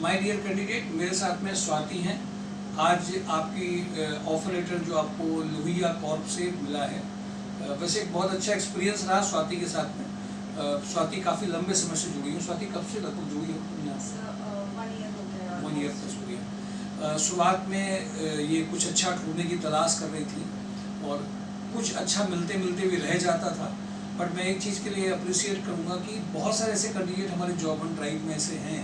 My dear candidate, मेरे साथ में स्वाति हैं। आज आपकी ऑफर लेटर जो आपको लोहिया कॉर्प से मिला है, वैसे एक बहुत अच्छा एक्सपीरियंस रहा स्वाति के साथ में। स्वाति काफ़ी लंबे समय से जुड़ी है। स्वाति कब से लगभग जुड़ी है? 1 ईयर प्लस हो गया। शुरुआत में ये कुछ अच्छा ढूंढने की तलाश कर रही थी और कुछ अच्छा मिलते मिलते भी रह जाता था। बट मैं एक चीज़ के लिए अप्रिशिएट करूँगा कि बहुत सारे ऐसे कैंडिडेट हमारे जॉब ऑन ड्राइव में ऐसे हैं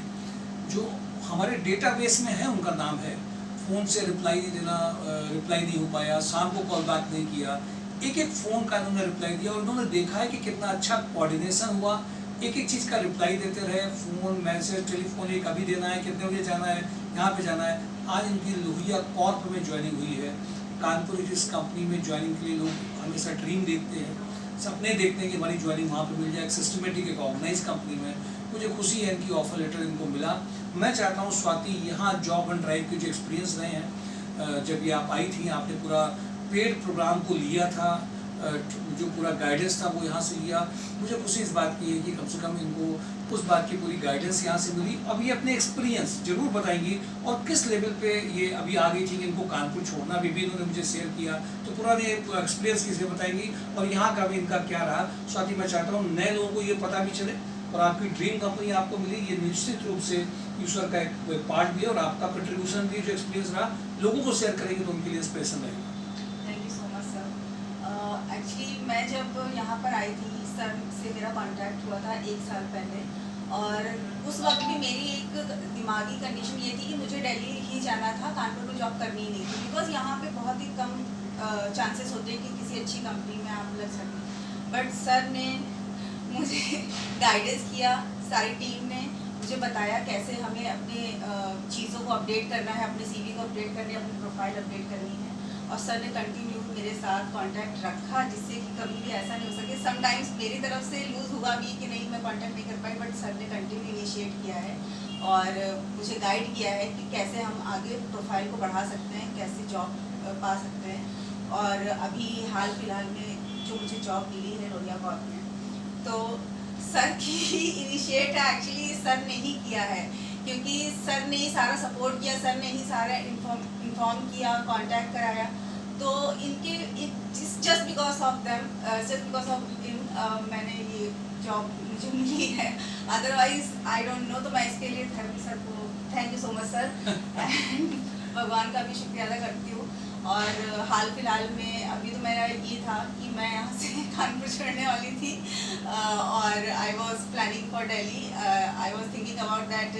जो हमारे डेटाबेस में है, उनका नाम है, फ़ोन से रिप्लाई नहीं हो पाया, शाम को कॉल बैक नहीं किया, एक एक फ़ोन का उन्होंने रिप्लाई दिया और उन्होंने देखा है कि कितना अच्छा कोऑर्डिनेशन हुआ, एक एक चीज़ का रिप्लाई देते रहे, फ़ोन, मैसेज, टेलीफोन, ये कभी देना है, कितने बजे जाना है, यहाँ पे जाना है। आज इनकी लोहिया कॉर्प में ज्वाइनिंग हुई है। कानपुर इस कंपनी में ज्वाइनिंग के लिए लोग हमेशा ड्रीम देखते हैं, सपने देखते हैं कि हमारी ज्वाइनिंग वहाँ पे मिल जाए, एक सिस्टमेटिक एक ऑर्गेनाइज कंपनी में। मुझे खुशी है इनकी ऑफर लेटर इनको मिला। मैं चाहता हूँ स्वाति, यहाँ जॉब एंड ड्राइव के जो एक्सपीरियंस रहे हैं, जब ये आप आई थी, आपने पूरा पेड प्रोग्राम को लिया था, जो पूरा गाइडेंस था वो यहाँ से लिया। मुझे खुशी इस बात की है कि कम से कम इनको उस बात की पूरी गाइडेंस यहाँ से मिली। अब ये अपने एक्सपीरियंस जरूर बताएंगी और किस लेवल पे ये अभी आ गई थी कि इनको कानपुर छोड़ना भी इन्होंने मुझे शेयर किया, तो पूरा एक्सपीरियंस किसे बताएंगी और यहाँ का भी इनका क्या रहा। स्वाति, मैं चाहता हूँ नए लोगों को ये पता भी चले और आपकी ड्रीम कंपनी आपको मिली, ये निश्चित रूप से ईश्वर का एक पार्ट भी है और आपका कंट्रीब्यूशन भी, जो एक्सपीरियंस रहा, लोगों को शेयर करेंगे तो उनके लिए इंस्पिरेशन रहेगा। एक्चुअली मैं जब यहाँ पर आई थी, सर से मेरा कांटेक्ट हुआ था 1 साल पहले, और उस वक्त भी मेरी एक दिमागी कंडीशन ये थी कि मुझे दिल्ली ही जाना था, कानपुर में जॉब करनी ही नहीं थी, बिकॉज यहाँ पे बहुत ही कम चांसेस होते हैं कि किसी अच्छी कंपनी में आप लग सकें। बट सर ने मुझे गाइडेंस किया, सारी टीम ने मुझे बताया कैसे हमें अपने चीज़ों को अपडेट करना है, अपने CV को अपडेट करनी है, अपनी प्रोफाइल अपडेट करनी है, और सर ने कंटिन्यू मेरे साथ कांटेक्ट रखा, जिससे कि कभी भी ऐसा नहीं हो सके। समटाइम्स मेरी तरफ से लूज़ हुआ भी कि नहीं, मैं कांटेक्ट नहीं कर पाई, बट सर ने कंटिन्यू इनिशिएट किया है और मुझे गाइड किया है कि कैसे हम आगे प्रोफाइल को बढ़ा सकते हैं, कैसे जॉब पा सकते हैं। और अभी हाल फिलहाल में जो मुझे जॉब मिली है लोहिया कॉर्प में, तो सर की इनिशिएट एक्चुअली सर ने ही किया है, क्योंकि सर ने ही सारा सपोर्ट किया, सर ने ही सारा इन्फॉर्म किया, कांटेक्ट कराया। तो इनके just because of them, just because of him मैंने ये जॉब मुझे मिली है, अदरवाइज आई डोंट नो। तो मैं इसके लिए सर को thank you so much sir, and भगवान का भी शुक्रिया अदा करती हूँ। और हाल फिलहाल में अभी तो मेरा ये था कि मैं यहाँ से कानपुर छोड़ने वाली थी, और I was planning for Delhi, I was thinking about that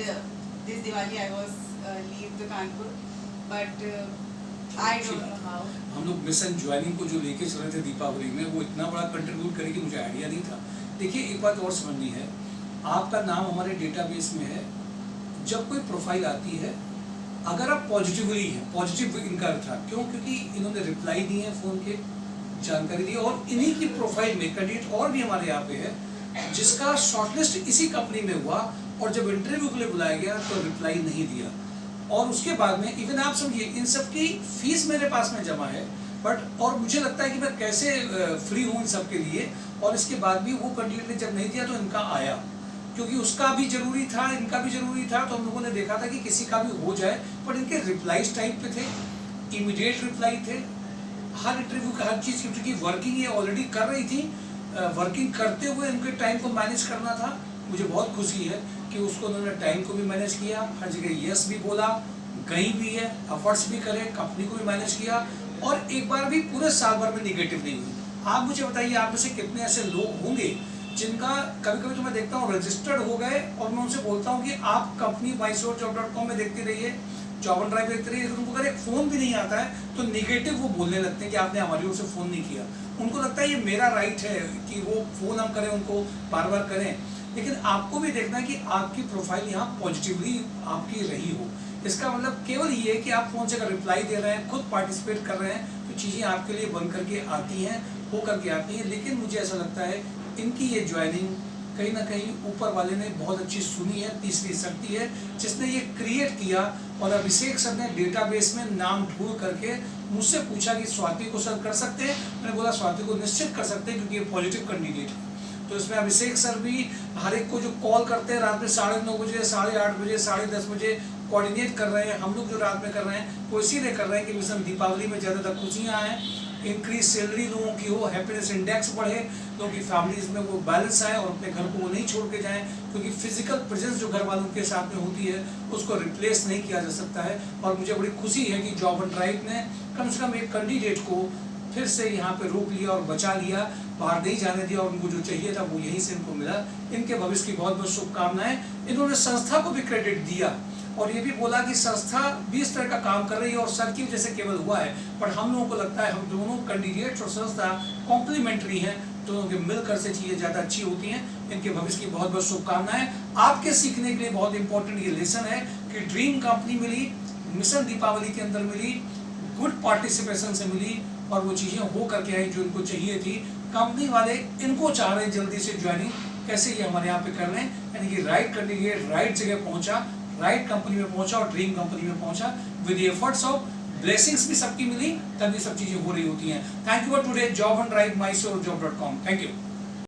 this Diwali I was leave the Kanpur, but I don't know how. हम लोग मिशन ज्वाइनिंग को जो लेके चल रहे थे दीपावली में, वो इतना बड़ा कंट्रीब्यूट करेगी मुझे आइडिया नहीं था। देखिए, एक बात और समझनी है, आपका नाम हमारे डेटाबेस में है। जब कोई प्रोफाइल आती है, अगर आप पॉजिटिवली हैं, पॉजिटिव इनका था, क्यों? क्योंकि इन्होंने रिप्लाई दिए हैं, फ़ोन के जानकारी दी, और इन्हीं की प्रोफाइल में कैंडिडेट और भी हमारे यहाँ पे है जिसका शॉर्टलिस्ट इसी कंपनी में हुआ, और जब इंटरव्यू के लिए बुलाया गया तो रिप्लाई नहीं दिया। और उसके बाद में इवन आप समझिए, इन सब की फीस मेरे पास में जमा है, बट और मुझे लगता है कि मैं कैसे फ्री हूँ इन सब के लिए, और इसके बाद भी वो कैंडिडेट ने जब नहीं दिया तो इनका आया, क्योंकि उसका भी जरूरी था, इनका भी जरूरी था। तो हम लोगों ने देखा था कि किसी का भी हो जाए, पर इनके रिप्लाईज टाइम पे थे, इमीडिएट रिप्लाई थे, हर इंटरव्यू का हर चीज़, क्योंकि वर्किंग ये ऑलरेडी कर रही थी, वर्किंग करते हुए इनके टाइम को मैनेज करना था। मुझे बहुत खुशी है कि उसको उन्होंने टाइम को भी मैनेज किया, हर जगह यस भी बोला, गई भी है, एफर्ट्स भी करे, कंपनी को भी मैनेज किया, और एक बार भी पूरे साल भर में निगेटिव नहीं हुई। आप मुझे बताइए, आप में से कितने ऐसे लोग होंगे जिनका कभी कभी तो मैं देखता हूँ रजिस्टर्ड हो गए, और मैं उनसे बोलता हूँ कि आप कंपनी mysourjob.com में देखते रहिए, जॉब ऑन ड्राइव देखते रहिए, लेकिन उनको अगर एक फ़ोन भी नहीं आता है तो निगेटिव वो बोलने लगते हैं कि आपने हमारी ओर से फ़ोन नहीं किया। उनको लगता है ये मेरा राइट है कि वो फ़ोन हम करें, उनको बार बार करें, लेकिन आपको भी देखना है कि आपकी प्रोफाइल यहाँ पॉजिटिवली आपकी रही हो। इसका मतलब केवल ये है कि आप फ़ोन से अगर रिप्लाई दे रहे हैं, खुद पार्टिसिपेट कर रहे हैं, तो चीज़ें आपके लिए बन करके आती हैं, हो करके आती हैं। लेकिन मुझे ऐसा लगता है इनकी ये ज्वाइनिंग कहीं ना कहीं ऊपर वाले ने बहुत अच्छी सुनी है, तीसरी शक्ति है जिसने ये क्रिएट किया। और अभिषेक सर ने डेटाबेस में नाम ढूंढ करके मुझसे पूछा कि स्वाति को सर कर सकते हैं। मैंने बोला स्वाति को निश्चित कर सकते हैं, क्योंकि ये पॉजिटिव कैंडिडेट है। तो इसमें अभिषेक सर भी हर एक को जो कॉल करते हैं रात में 9:30 बजे, 8:30 बजे, 10:30 बजे कोऑर्डिनेट कर रहे हैं। हम लोग जो रात में कर रहे हैं वो इसीलिए कर रहे हैं कि मिशन दीपावली में ज़्यादातर खुशियाँ आएँ, इंक्रीज सैलरी लोगों की हो, हैप्पीनेस इंडेक्स बढ़े, लोगों की फैमिलीज में वो बैलेंस आए और अपने घर को वो नहीं छोड़ के जाएं, क्योंकि फिजिकल प्रेजेंस जो घर वालों के साथ में होती है उसको रिप्लेस नहीं किया जा सकता है। और मुझे बड़ी खुशी है कि जॉब एंड ड्राइव ने कम से कम एक कैंडिडेट को फिर से यहाँ पे रोक लिया और बचा लिया, बाहर नहीं जाने दिया, और उनको जो चाहिए था वो यहीं से इनको मिला। इनके भविष्य की बहुत बहुत शुभकामनाएं। इन्होंने संस्था को भी क्रेडिट दिया और ये भी बोला कि संस्था भी इस तरह का काम कर रही है और सर की वजह से केवल हुआ है, पर हम लोगों को लगता है हम दोनों कैंडिडेट्स और संस्था कॉम्प्लीमेंट्री हैं, दोनों के मिलकर से चीज़ें ज़्यादा अच्छी होती हैं। इनके भविष्य की बहुत बहुत शुभकामनाएं। आपके सीखने के लिए बहुत इंपॉर्टेंट ये लेसन है कि ड्रीम कंपनी मिली, मिशन दीपावली के अंदर मिली, गुड पार्टिसिपेशन से मिली और वो चीज़ें हो करके आई जो इनको चाहिए थी। कंपनी वाले इनको चाह रहे हैं जल्दी से ज्वाइनिंग, कैसे ये हमारे यहाँ पे कर रहे हैं, यानी कि राइट कैंडिडेट राइट जगह पहुंचा, राइट कंपनी में पहुंचा और ड्रीम कंपनी में पहुंचा। With the efforts of blessings भी सबकी मिली, तभी सब चीज़ें हो रही होती हैं। Thank you for today job and drive, mysourjob.com। Thank you.